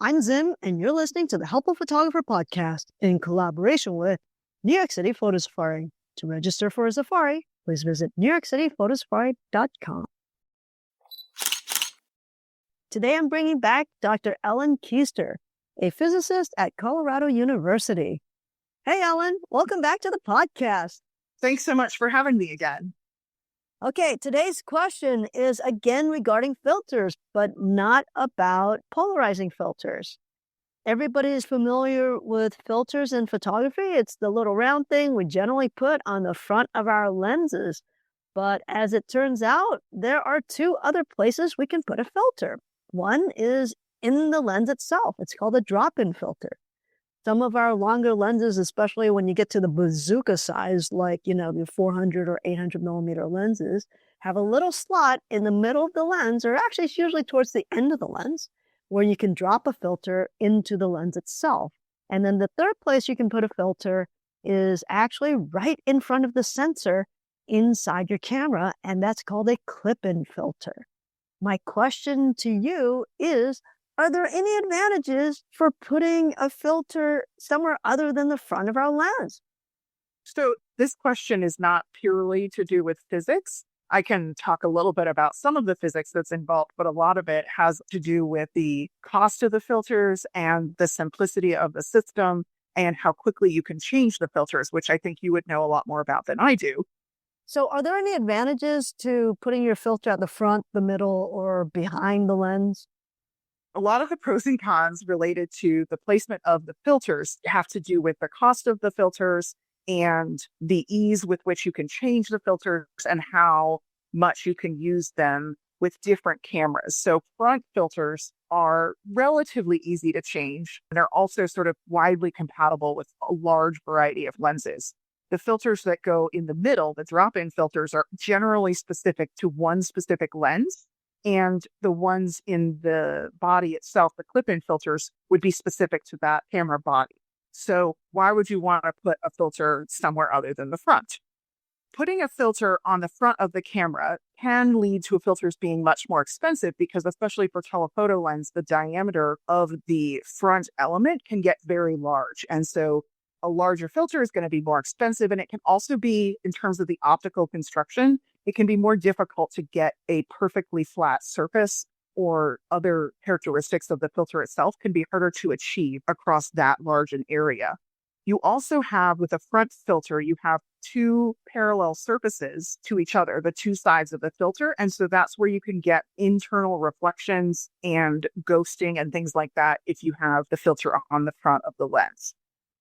I'm Zim, and you're listening to the Helpful Photographer Podcast in collaboration with New York City Photo Safari. To register for a safari, please visit NewYorkCityPhotosafari.com. Today I'm bringing back Dr. Ellen Keister, a physicist at Colorado University. Hey, Ellen, welcome back to the podcast. Thanks so much for having me again. Okay, today's question is again regarding filters, but not about polarizing filters. Everybody is familiar with filters in photography. It's the little round thing we generally put on the front of our lenses. But as it turns out, there are two other places we can put a filter. One is in the lens itself. It's called a drop-in filter. Some of our longer lenses, especially when you get to the bazooka size, like, the 400 or 800 millimeter lenses, have a little slot in the middle of the lens, or actually it's usually towards the end of the lens, where you can drop a filter into the lens itself. And then the third place you can put a filter is actually right in front of the sensor inside your camera, and that's called a clip-in filter. My question to you is, are there any advantages for putting a filter somewhere other than the front of our lens? So this question is not purely to do with physics. I can talk a little bit about some of the physics that's involved, but a lot of it has to do with the cost of the filters and the simplicity of the system and how quickly you can change the filters, which I think you would know a lot more about than I do. So are there any advantages to putting your filter at the front, the middle, or behind the lens? A lot of the pros and cons related to the placement of the filters have to do with the cost of the filters and the ease with which you can change the filters and how much you can use them with different cameras. So front filters are relatively easy to change. They're also sort of widely compatible with a large variety of lenses. The filters that go in the middle, the drop-in filters, are generally specific to one specific lens. And the ones in the body itself, the clip-in filters, would be specific to that camera body. So why would you want to put a filter somewhere other than the front? Putting a filter on the front of the camera can lead to filters being much more expensive because, especially for telephoto lens, the diameter of the front element can get very large. And so a larger filter is going to be more expensive. And it can also be, in terms of the optical construction, it can be more difficult to get a perfectly flat surface, or other characteristics of the filter itself can be harder to achieve across that large an area. You also have, with a front filter, you have two parallel surfaces to each other, the two sides of the filter. And so that's where you can get internal reflections and ghosting and things like that if you have the filter on the front of the lens.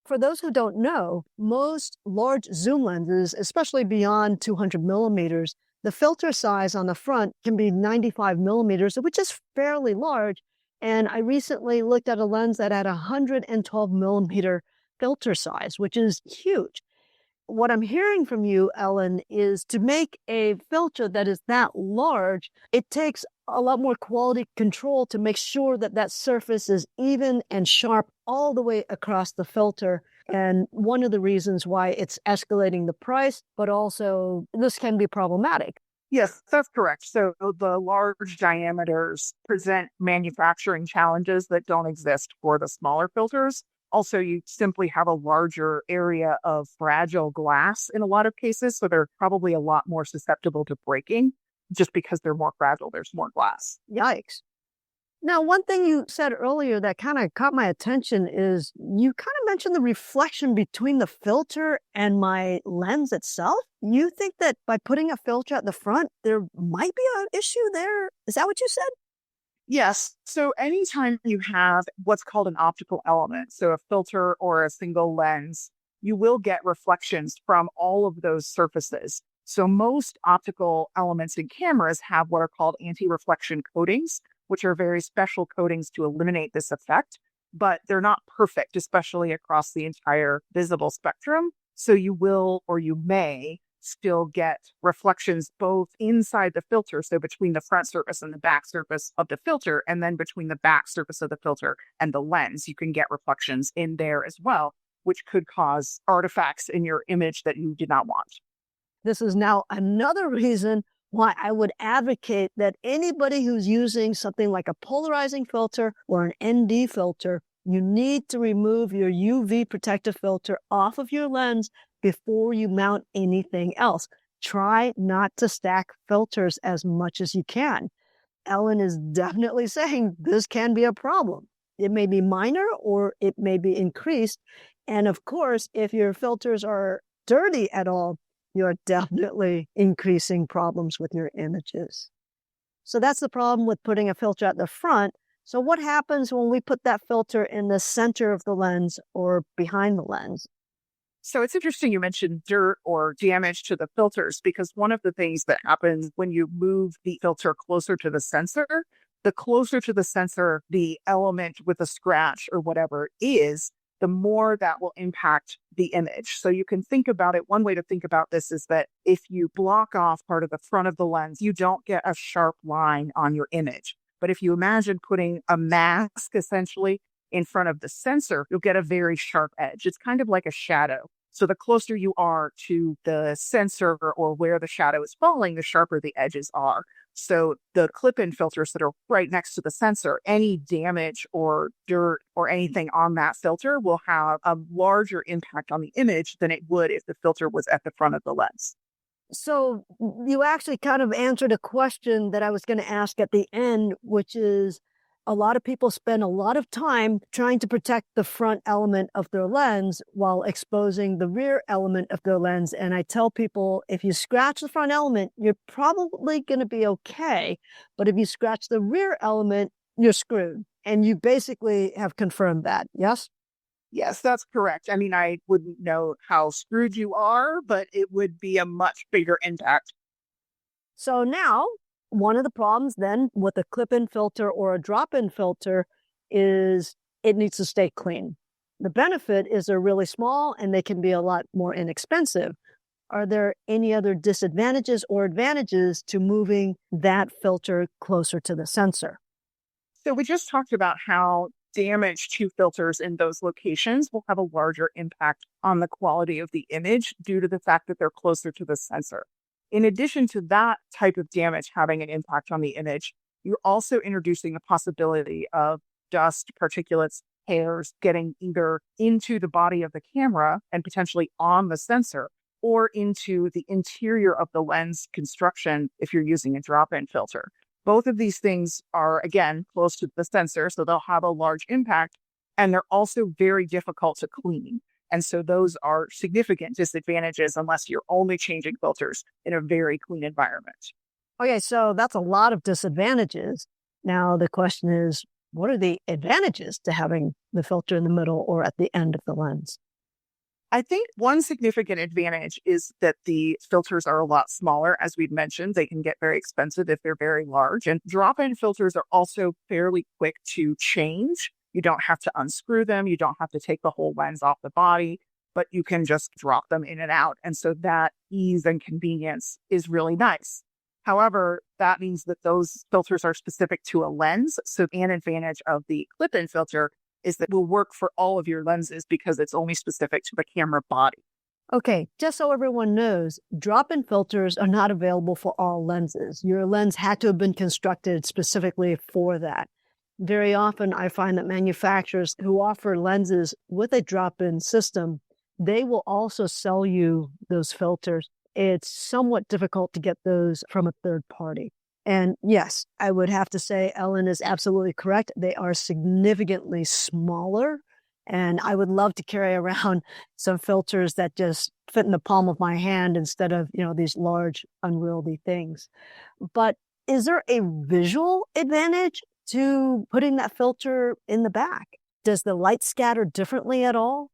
For those who don't know, most large zoom lenses, especially beyond 200 millimeters, the filter size on the front can be 95 millimeters, which is fairly large. And I recently looked at a lens that had 112 millimeter filter size, which is huge. What I'm hearing from you, Ellen, is to make a filter that is that large, it takes a lot more quality control to make sure that that surface is even and sharp all the way across the filter. And one of the reasons why it's escalating the price, but also this can be problematic. Yes, that's correct. So the large diameters present manufacturing challenges that don't exist for the smaller filters. Also, you simply have a larger area of fragile glass in a lot of cases, so they're probably a lot more susceptible to breaking just because they're more fragile. There's more glass. Yikes. Now, one thing you said earlier that kind of caught my attention is you kind of mentioned the reflection between the filter and my lens itself. You think that by putting a filter at the front, there might be an issue there? Is that what you said? Yes. So anytime you have what's called an optical element, so a filter or a single lens, you will get reflections from all of those surfaces. So most optical elements in cameras have what are called anti-reflection coatings, which are very special coatings to eliminate this effect, but they're not perfect, especially across the entire visible spectrum. So you will, or you may, still get reflections both inside the filter, so between the front surface and the back surface of the filter, and then between the back surface of the filter and the lens, you can get reflections in there as well, which could cause artifacts in your image that you did not want. This is now another reason why I would advocate that anybody who's using something like a polarizing filter or an ND filter, you need to remove your UV protective filter off of your lens before you mount anything else. Try not to stack filters as much as you can. Ellen is definitely saying this can be a problem. It may be minor or it may be increased. And of course, if your filters are dirty at all, you're definitely increasing problems with your images. So that's the problem with putting a filter at the front. So what happens when we put that filter in the center of the lens or behind the lens? So it's interesting you mentioned dirt or damage to the filters, because one of the things that happens when you move the filter closer to the sensor, the closer to the sensor the element with a scratch or whatever is, the more that will impact the image. So you can think about it. One way to think about this is that if you block off part of the front of the lens, you don't get a sharp line on your image. But if you imagine putting a mask essentially in front of the sensor, you'll get a very sharp edge. It's kind of like a shadow. So the closer you are to the sensor or where the shadow is falling, the sharper the edges are. So the clip-in filters that are right next to the sensor, any damage or dirt or anything on that filter will have a larger impact on the image than it would if the filter was at the front of the lens. So you actually kind of answered a question that I was going to ask at the end, which is a lot of people spend a lot of time trying to protect the front element of their lens while exposing the rear element of their lens. And I tell people, if you scratch the front element, you're probably going to be okay. But if you scratch the rear element, you're screwed. And you basically have confirmed that. Yes? Yes, that's correct. I mean, I wouldn't know how screwed you are, but it would be a much bigger impact. So now, one of the problems then with a clip-in filter or a drop-in filter is it needs to stay clean. The benefit is they're really small and they can be a lot more inexpensive. Are there any other disadvantages or advantages to moving that filter closer to the sensor? So we just talked about how damage to filters in those locations will have a larger impact on the quality of the image due to the fact that they're closer to the sensor. In addition to that type of damage having an impact on the image, you're also introducing the possibility of dust, particulates, hairs getting either into the body of the camera and potentially on the sensor or into the interior of the lens construction if you're using a drop-in filter. Both of these things are, again, close to the sensor, so they'll have a large impact, and they're also very difficult to clean. And so those are significant disadvantages unless you're only changing filters in a very clean environment. Okay, so that's a lot of disadvantages. Now, the question is, what are the advantages to having the filter in the middle or at the end of the lens? I think one significant advantage is that the filters are a lot smaller. As we've mentioned, they can get very expensive if they're very large. And drop-in filters are also fairly quick to change. You don't have to unscrew them. You don't have to take the whole lens off the body, but you can just drop them in and out. And so that ease and convenience is really nice. However, that means that those filters are specific to a lens. So an advantage of the clip-in filter is that will work for all of your lenses because it's only specific to the camera body. Okay, just so everyone knows, drop-in filters are not available for all lenses. Your lens had to have been constructed specifically for that. Very often, I find that manufacturers who offer lenses with a drop-in system, they will also sell you those filters. It's somewhat difficult to get those from a third party. And yes, I would have to say Ellen is absolutely correct. They are significantly smaller. And I would love to carry around some filters that just fit in the palm of my hand instead of, these large, unwieldy things. But is there a visual advantage to putting that filter in the back? Does the light scatter differently at all?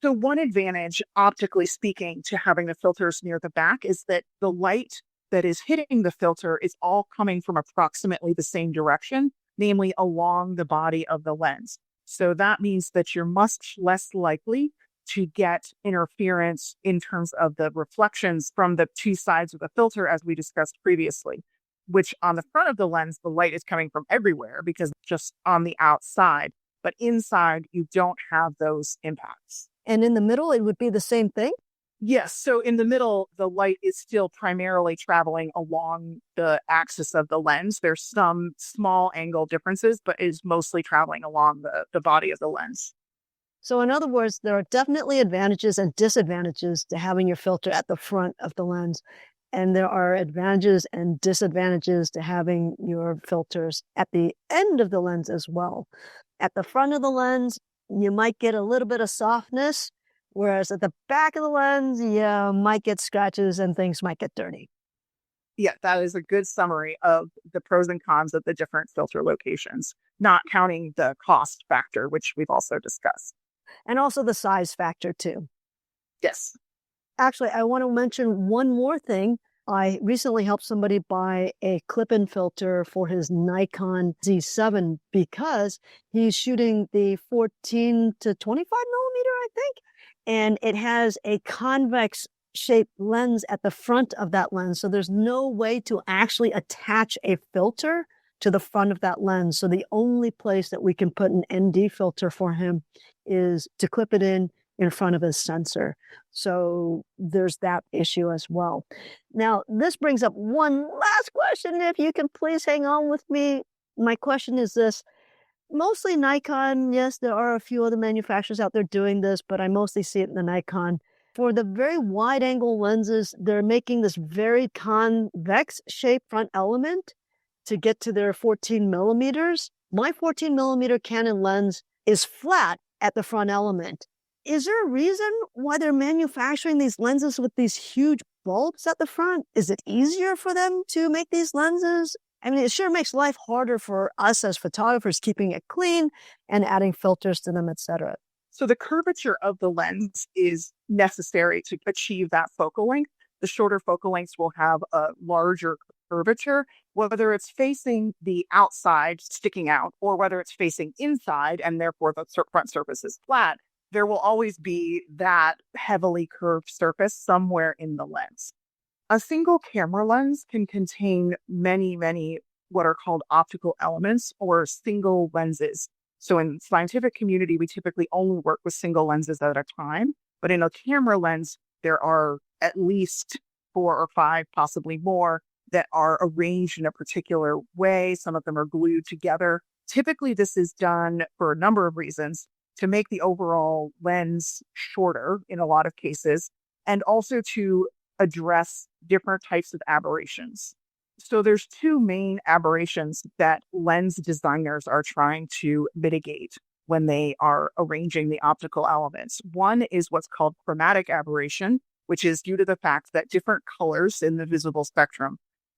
So one advantage, optically speaking, to having the filters near the back is that the light that is hitting the filter is all coming from approximately the same direction, namely along the body of the lens. So that means that you're much less likely to get interference in terms of the reflections from the two sides of the filter, as we discussed previously, which on the front of the lens, the light is coming from everywhere because it's just on the outside. But inside, you don't have those impacts. And in the middle, it would be the same thing? Yes. So in the middle, the light is still primarily traveling along the axis of the lens. There's some small angle differences, but is mostly traveling along the body of the lens. So, in other words, there are definitely advantages and disadvantages to having your filter at the front of the lens. And there are advantages and disadvantages to having your filters at the end of the lens as well. At the front of the lens, you might get a little bit of softness, whereas at the back of the lens, you might get scratches and things might get dirty. Yeah, that is a good summary of the pros and cons of the different filter locations, not counting the cost factor, which we've also discussed. And also the size factor, too. Yes. Actually, I want to mention one more thing. I recently helped somebody buy a clip-in filter for his Nikon Z7 because he's shooting the 14 to 25 millimeter, I think. And it has a convex shaped lens at the front of that lens. So there's no way to actually attach a filter to the front of that lens. So the only place that we can put an ND filter for him is to clip it in front of his sensor. So there's that issue as well. Now, this brings up one last question. If you can please hang on with me. My question is this. Mostly Nikon, yes, there are a few other manufacturers out there doing this, but I mostly see it in the Nikon. For the very wide angle lenses, they're making this very convex shaped front element to get to their 14 millimeters. My 14 millimeter Canon lens is flat at the front element. Is there a reason why they're manufacturing these lenses with these huge bulbs at the front? Is it easier for them to make these lenses? I mean, it sure makes life harder for us as photographers, keeping it clean and adding filters to them, etc. So the curvature of the lens is necessary to achieve that focal length. The shorter focal lengths will have a larger curvature, whether it's facing the outside sticking out or whether it's facing inside and therefore the front surface is flat. There will always be that heavily curved surface somewhere in the lens. A single camera lens can contain many, many what are called optical elements or single lenses. So in the scientific community, we typically only work with single lenses at a time. But in a camera lens, there are at least 4 or 5, possibly more, that are arranged in a particular way. Some of them are glued together. Typically, this is done for a number of reasons to make the overall lens shorter in a lot of cases, and also to address different types of aberrations. So there's two main aberrations that lens designers are trying to mitigate when they are arranging the optical elements. One is what's called chromatic aberration, which is due to the fact that different colors in the visible spectrum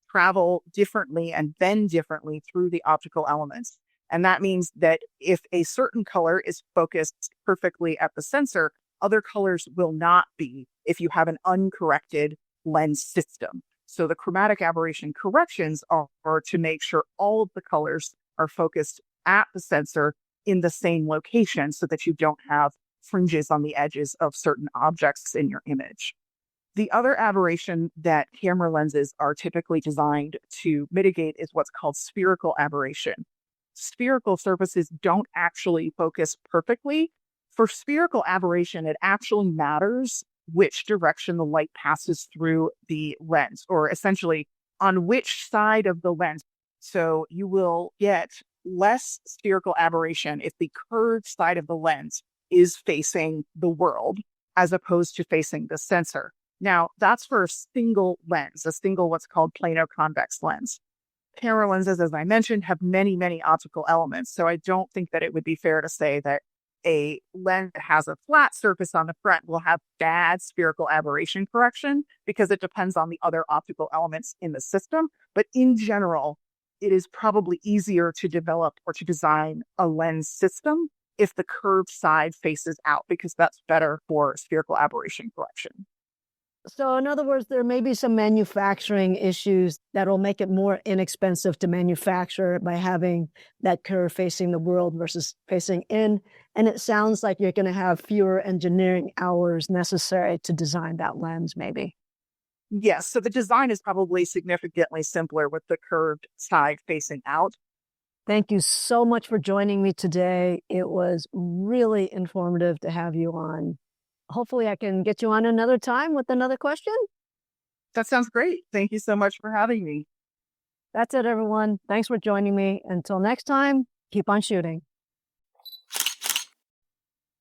travel differently and bend differently through the optical elements. And that means that if a certain color is focused perfectly at the sensor, other colors will not be if you have an uncorrected lens system. So the chromatic aberration corrections are to make sure all of the colors are focused at the sensor in the same location so that you don't have fringes on the edges of certain objects in your image. The other aberration that camera lenses are typically designed to mitigate is what's called spherical aberration. Spherical surfaces don't actually focus perfectly. For spherical aberration, it actually matters which direction the light passes through the lens, or essentially on which side of the lens. So you will get less spherical aberration if the curved side of the lens is facing the world as opposed to facing the sensor. Now, that's for a single lens, a single what's called plano-convex lens. Camera lenses, as I mentioned, have many, many optical elements. So I don't think that it would be fair to say that a lens that has a flat surface on the front will have bad spherical aberration correction because it depends on the other optical elements in the system. But in general, it is probably easier to develop or to design a lens system if the curved side faces out because that's better for spherical aberration correction. So, in other words, there may be some manufacturing issues that will make it more inexpensive to manufacture by having that curve facing the world versus facing in. And it sounds like you're going to have fewer engineering hours necessary to design that lens, maybe. Yes, so the design is probably significantly simpler with the curved side facing out. Thank you so much for joining me today. It was really informative to have you on. hopefully I can get you on another time with another question. That sounds great. Thank you so much for having me. That's it, everyone. Thanks for joining me. Until next time, keep on shooting.